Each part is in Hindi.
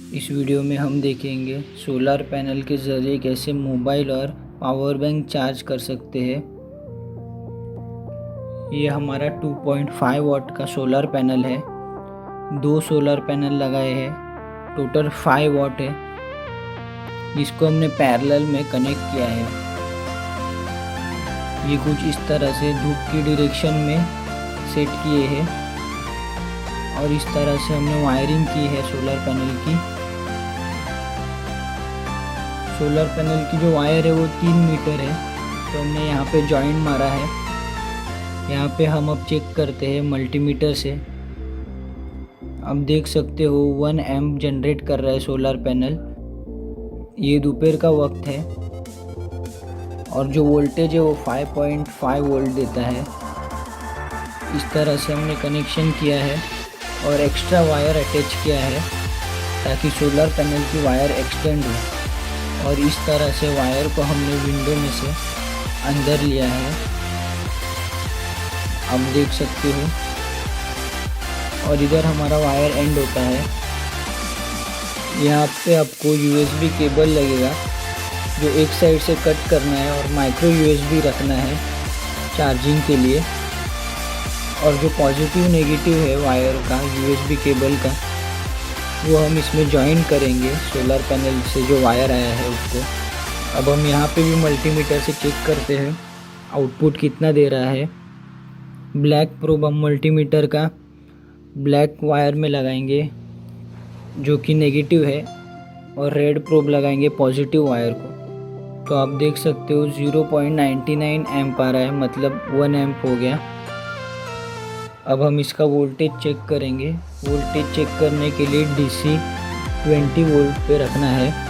इस वीडियो में हम देखेंगे सोलर पैनल के ज़रिए कैसे मोबाइल और पावर बैंक चार्ज कर सकते हैं। ये हमारा 2.5 वाट का सोलर पैनल है। 2 सोलर पैनल लगाए हैं, टोटल 5 वाट है, जिसको हमने पैरेलल में कनेक्ट किया है। ये कुछ इस तरह से धूप की डायरेक्शन में सेट किए हैं और इस तरह से हमने वायरिंग की है सोलर पैनल की। सोलर पैनल की जो वायर है वो 3 मीटर है, तो हमने यहाँ पे जॉइंट मारा है। यहाँ पे हम अब चेक करते हैं मल्टीमीटर से। अब देख सकते हो 1 एम्प जनरेट कर रहा है सोलर पैनल। ये दोपहर का वक्त है और जो वोल्टेज है वो 5.5 वोल्ट देता है। इस तरह से हमने कनेक्शन किया है और एक्स्ट्रा वायर अटैच किया है ताकि सोलर पैनल की वायर एक्सटेंड हो। और इस तरह से वायर को हमने विंडो में से अंदर लिया है, आप देख सकते हो। और इधर हमारा वायर एंड होता है। यहाँ पे आपको USB केबल लगेगा जो एक साइड से कट करना है और माइक्रो USB रखना है चार्जिंग के लिए। और जो पॉजिटिव नेगेटिव है वायर का USB केबल का, वो हम इसमें जॉइन करेंगे सोलर पैनल से जो वायर आया है उसको। अब हम यहाँ पे भी मल्टीमीटर से चेक करते हैं आउटपुट कितना दे रहा है। ब्लैक प्रोब हम मल्टीमीटर का ब्लैक वायर में लगाएंगे जो कि नेगेटिव है, और रेड प्रोब लगाएंगे पॉजिटिव वायर को। तो आप देख सकते हो 0.99 एम्प आ रहा है, मतलब 1 एम्प हो गया। अब हम इसका वोल्टेज चेक करेंगे। वोल्टेज चेक करने के लिए DC 20 वोल्ट पे रखना है।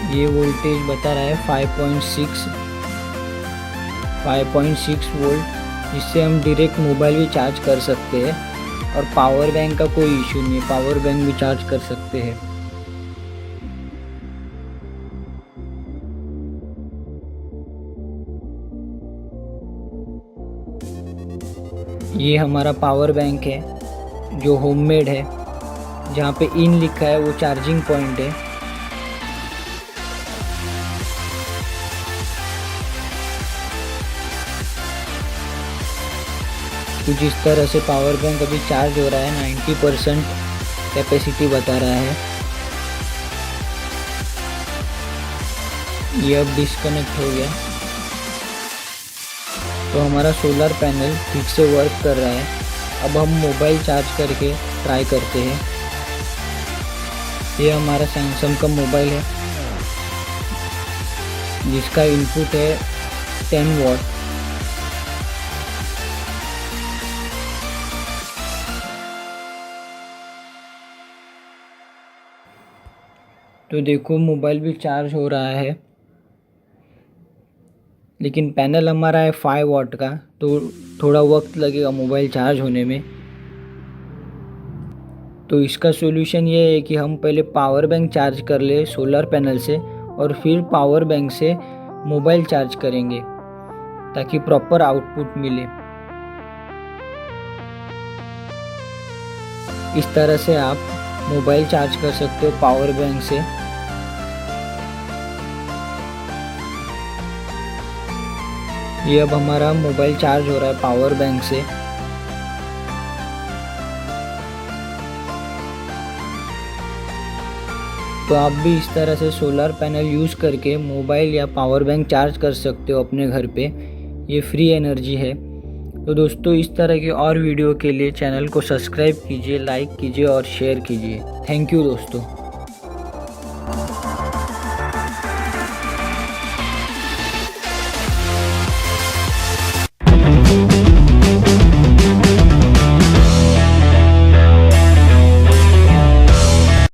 ये वोल्टेज बता रहा है 5.6 वोल्ट, जिससे हम डायरेक्ट मोबाइल भी चार्ज कर सकते हैं। और पावर बैंक का कोई इशू नहीं है, पावर बैंक भी चार्ज कर सकते हैं। ये हमारा पावर बैंक है जो होममेड है। जहाँ पे इन लिखा है वो चार्जिंग पॉइंट है। कुछ इस तरह से पावर बैंक अभी चार्ज हो रहा है, 90% कैपेसिटी बता रहा है। ये अब डिस्कनेक्ट हो गया, तो हमारा सोलर पैनल ठीक से वर्क कर रहा है। अब हम मोबाइल चार्ज करके ट्राई करते हैं। ये हमारा सैमसंग का मोबाइल है जिसका इनपुट है 10 वाट। तो देखो मोबाइल भी चार्ज हो रहा है, लेकिन पैनल हमारा है 5 वाट का, तो थोड़ा वक्त लगेगा मोबाइल चार्ज होने में। तो इसका सॉल्यूशन ये है कि हम पहले पावर बैंक चार्ज कर ले सोलर पैनल से, और फिर पावर बैंक से मोबाइल चार्ज करेंगे ताकि प्रॉपर आउटपुट मिले। इस तरह से आप मोबाइल चार्ज कर सकते हो पावर बैंक से। ये अब हमारा मोबाइल चार्ज हो रहा है पावर बैंक से। तो आप भी इस तरह से सोलर पैनल यूज़ करके मोबाइल या पावर बैंक चार्ज कर सकते हो अपने घर पे। ये फ्री एनर्जी है। तो दोस्तों, इस तरह के और वीडियो के लिए चैनल को सब्सक्राइब कीजिए, लाइक कीजिए और शेयर कीजिए। थैंक यू दोस्तों।